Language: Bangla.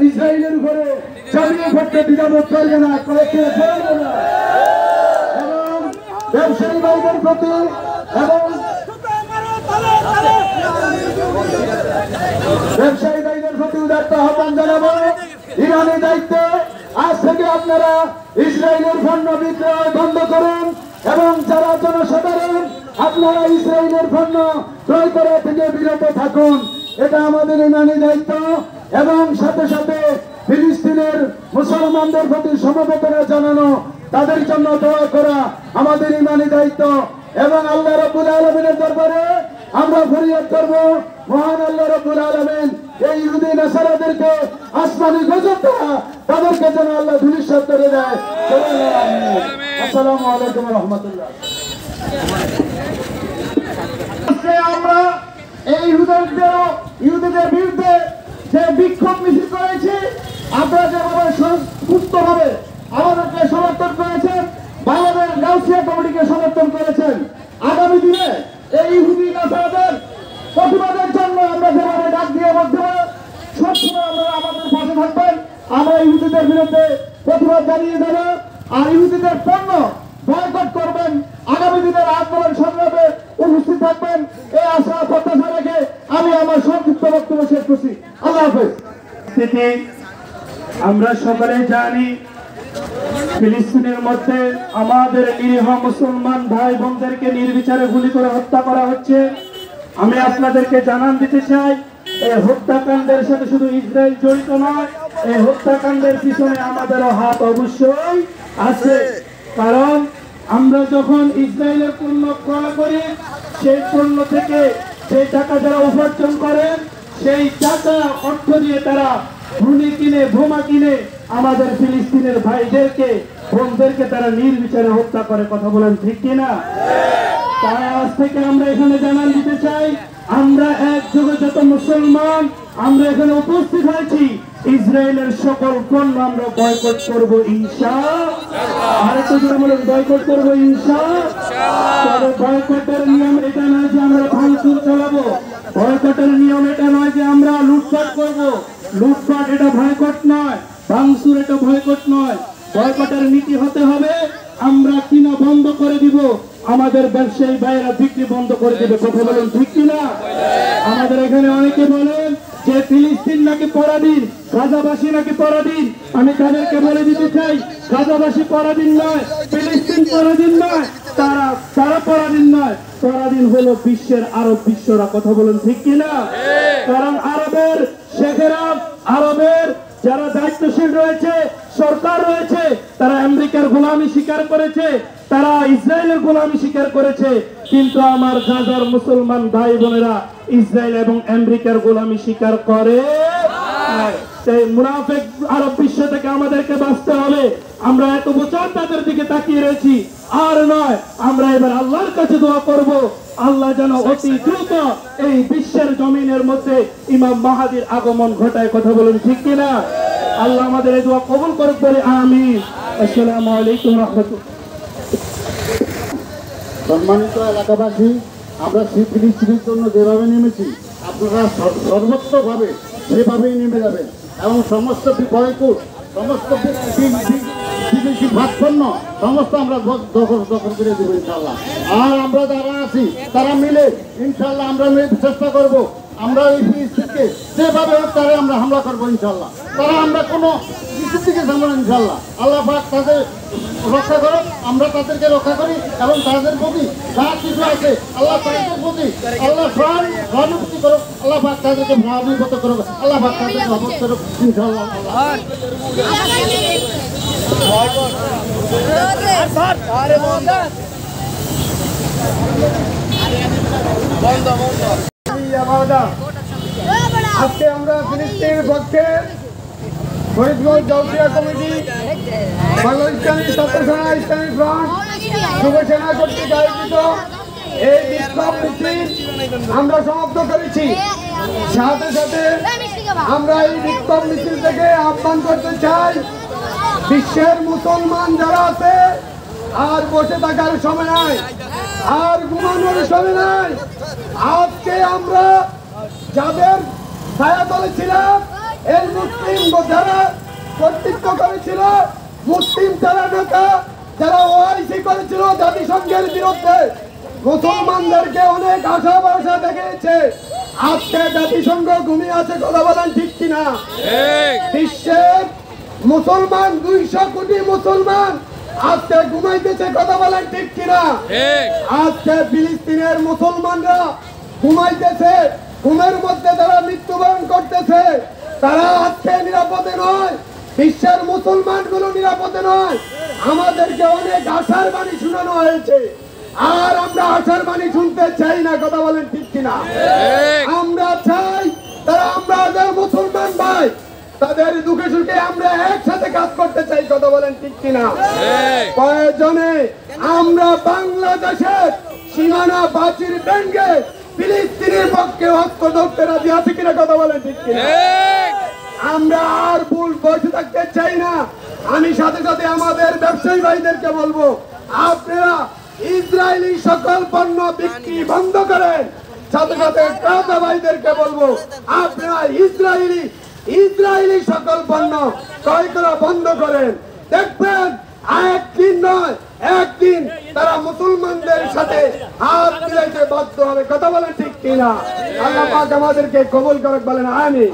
ইসরায়েলের উপরে চাপিয়ে পড়তে দ্বিধাবোধ করবে না, কয়েকটি করবে না। এবং ব্যবসায়ী ভাইদের প্রতি এবং ব্যবসায়ী ভাইদের প্রতি উদারত আহ্বান জানাবো, ইরানি দায়িত্বে আজ থেকে আপনারা ইসরায়েলের পণ্য বিক্রয় বন্ধ করুন এবং যারা জনসাধারণ আপনারা ইসরায়েলের পণ্য ক্রয় করা থেকে বিরত থাকুন। এটা আমাদের ইমানি দায়িত্ব এবং সাথে সাথে ফিলিস্তিনের মুসলমানদের প্রতি সমবেদনা জানানো, তাদের জন্য দোয়া করা আমাদের ইমানি দায়িত্ব। এবং আল্লাহ রাব্বুল আলামিনের দরবারে আমরা ফরিয়াদ করব, মহান আল্লাহ রাব্বুল আলামিন এই ইহুদি নাসারাদেরকে আসমানি গজব দ্বারা তাদেরকে যেন আল্লাহ ধূলিসাৎ করে দেয়। আসসালামু আলাইকুম ওয়া রাহমাতুল্লাহ। আমরা এই ইহুদিদের বিরুদ্ধে যে বিক্ষোভ মিছিল করেছি, আপনারা যেভাবে সুস্থভাবে আমাদেরকে সমর্থন করেছেন, বাংলাদেশ গাউসিয়া কমিটিকে সমর্থন করেছেন, আগামী দিনে এই ইহুদি নাসারাদের প্রতিবাদের জন্য আমরা যেভাবে ডাক দিয়ে বলতে সবসময় আমরা আমাদের পাশে থাকবেন। আমরা ইহুদিদের বিরুদ্ধে প্রতিবাদ জানিয়ে দেব আর ইহুদিদের পণ্য বয়কট করবেন। আগামী দিনের আন্দোলন সংগ্রামে উপস্থিত থাকবেন, এই আশা প্রত্যাশা রেখে আমি আমার সংক্ষিপ্ত বক্তব্য শেষ করছি। আল্লাহ হাফেজ। আমরা সকলে জানি ফিলিস্তিনের মধ্যে আমাদের নিরীহ মুসলমান ভাই বোনদেরকে নির্বিচারে গুলি করে হত্যা করা হচ্ছে। আমি আপনাদেরকে জানান দিতে চাই, এই হত্যাকাণ্ডের সাথে শুধু ইসরায়েল জড়িত নয়, এই হত্যাকাণ্ডের পিছনে আমাদেরও হাত অবশ্যই আছে। কারণ আমরা যখন ইসরায়েলের পণ্য ক্রয় করি, সেই পণ্য থেকে যে টাকা যারা উপার্জন করেন, সেই টাকা অর্থ দিয়ে তারা গুলি কিনে, বোমা কিনে আমাদের ফিলিস্তিনের ভাইদেরকে বোনদেরকে তারা নির্বিচারে হত্যা করে। কথা বলেন ঠিক কিনা? তাই আজ থেকে আমরা এখানে জানান দিতে চাই, আমরা একযোগে যত মুসলমান আমরা এখানে উপস্থিত হয়েছি, ইসরায়েলের সকল পণ্য আমরা বয়কট করব ইনশাআল্লাহ। আরেকটা জোরে বলেন, বয়কট করব ইনশাআল্লাহ। তবে বয়কটের নিয়ম এটা নয় যে আমরা ভাঙচুর চালাবো, বয়কটের নিয়ম এটা নয় যে আমরা লুটপাট করব। লুটপাট এটা বয়কট নয়, ভাঙচুর এটা বয়কট নয়। বয়কটের নীতি হতে হবে আমরা কিনা বন্ধ করে দিব, আমাদের ব্যবসায়ী ভাইয়েরা বিক্রি বন্ধ করে দেবে। কথা বলেন ঠিক কিনা? আমাদের এখানে অনেকে বলেন যে ফিলিস্তিন নাকি পরাধীন, গাজাবাসী নাকি পরাধীন। আমি তাদেরকে বলে দিতে চাই, গাজাবাসী পরাধীন নয়, ফিলিস্তিন পরাধীন নয়, তারা পরাধীন নয়, পরাধীন হলো বিশ্বের আরব বিশ্বরা। কথা বলেন ঠিক কিনা? কারণ আরবের শেখেরা, আরবের যারা দায়িত্বশীল রয়েছে, সরকার রয়েছে, তারা আমেরিকার গোলামি স্বীকার করেছে, তারা ইসরায়েলের গোলামি স্বীকার করেছে। কিন্তু আমার গাজার মুসলমান ভাই বোনেরা ইসরায়েল এবং আমেরিকার গোলামি স্বীকার করে। মুনাফিক আরব বিশ্ব থেকে আমাদেরকে বাঁচতে হবে। আমরা এত বছর তাদের দিকে তাকিয়ে রয়েছি, আর নয়, আমরা এবার আল্লাহর কাছে দোয়া করব, আল্লাহ যেন অতি দ্রুত এই বিশ্বের জমিনের মধ্যে ইমাম মাহাদির আগমন ঘটায়। কথা বলুন ঠিক কিনা? আল্লাহ আমাদের এই দোয়া কবুল করুক বলে আমিন। আসসালামু আলাইকুম ওয়া রাহমাতুল্লাহ। সম্মানিত এলাকাবাসী, আমরা ফিলিস্তিনের জন্য যেভাবে নেমেছি, আপনারা সর্বোচ্চভাবে সেভাবেই নেমে যাবেন এবং সমস্ত বয়কট, সমস্ত বিদেশি ভাতপণ্য সমস্ত আমরা দখল করে দেবো ইনশাল্লাহ। আর আমরা যারা আছি তারা মিলে ইনশাল্লাহ আমরা চেষ্টা করব, আমরা এই ফিলিস্তিনকে যেভাবে হোক তারা আমরা হামলা করবো ইনশাল্লাহ। তারা আমরা কোনো কিছুর দিকে যাবো না ইনশাল্লাহ। আল্লাহ পাক তাদের রক্ষা করো, আমরা তাদেরকে রক্ষা করি এবং তাদের প্রতি যা কিছু আছে আল্লাহ তাদের প্রতি আল্লাহ সহানুভূতি করো, আল্লাহ পাক তাদেরকে মহানুভূত করো, আল্লাহ পাক তাদেরকে অবস্থ করো ইনশাল্লাহ। আজকে আমরা ফিলিস্তিনের পক্ষে ফরিদগঞ্জ গাউসিয়া কমিটি, বাংলাদেশ ইসলামী ছাত্র সেনা, ইসলামী ফ্রন্ট, যুব সেনা কর্তৃক আয়োজিত এই বিক্ষোভ মিছিল আমরা সমাপ্ত করেছি। সাথে সাথে আমরা এই বিক্ষোভ মিছিল থেকে আহ্বান করতে চাই, বিশ্বের মুসলমান যারা আছে আর বসে থাকার সময় নাই, আর ঘুমানোর সময় নাই। আজকে আমরা যাদের ছায়াতলে ছিলাম, এই মুসলিম করেছিল মুসলিম যারা নেতা, যারা ওআইসি করেছিল জাতিসংঘের বিরুদ্ধে, মুসলমানদেরকে অনেক আশা ভরসা দেখিয়েছে। আজকে জাতিসংঘ ঘুমিয়ে আছে, কথা বলেন ঠিক কিনা? বিশ্বের মুসলমান 200 কোটি মুসলমান আজকে ঘুমাইতেছে, কথা বলেন ঠিক কিনা? আজকে ফিলিস্তিনের মুসলমানরা ঘুমাইতেছে, ঘুমের মধ্যে তারা মৃত্যুবরণ করতেছে। তারা আজকে নিরাপদে নয়, বিশ্বের মুসলমানগুলো নিরাপদে নয়। আমাদেরকে অনেক আশার বাণী শোনানো হয়েছে, আর আমরা আশার বাণী শুনতে চাই না, কথা বলেন ঠিক কিনা? আমরা চাই তারা আমাদের মুসলমান ভাই, তাদের দুঃখে সুখে আমরা একসাথে কাজ করতে চাই, কথা বলেন ঠিক কিনা? প্রয়োজনে আমরা বাংলাদেশের সীমানা প্রাচীর ভেঙে ফিলিস্তিনের পক্ষে হস্ত ধরতে রাজি আছি কিনা, কথা বলেন ঠিক কিনা? আমরা আর ভুল বসে থাকতে চাই না। আমি সাথে সাথে আমাদের ব্যবসায়ী ভাইদেরকে বলবো, আপনারা ইসরায়েলি সকল পণ্য বিক্রি বন্ধ করেন। সাথে সাথে ক্রেতা ভাইদেরকে বলবো, আপনারা ইসরায়েলি সকল পণ্য ক্রয় করা বন্ধ করেন। দেখবেন একদিন নয় একদিন তারা মুসলমানদের সাথে হাত মিলাইতে বাধ্য হবে, কথা বলেন ঠিক কিনা? আল্লাহ পাক আমাদেরকে কবুল করুক, বলেন আমিন।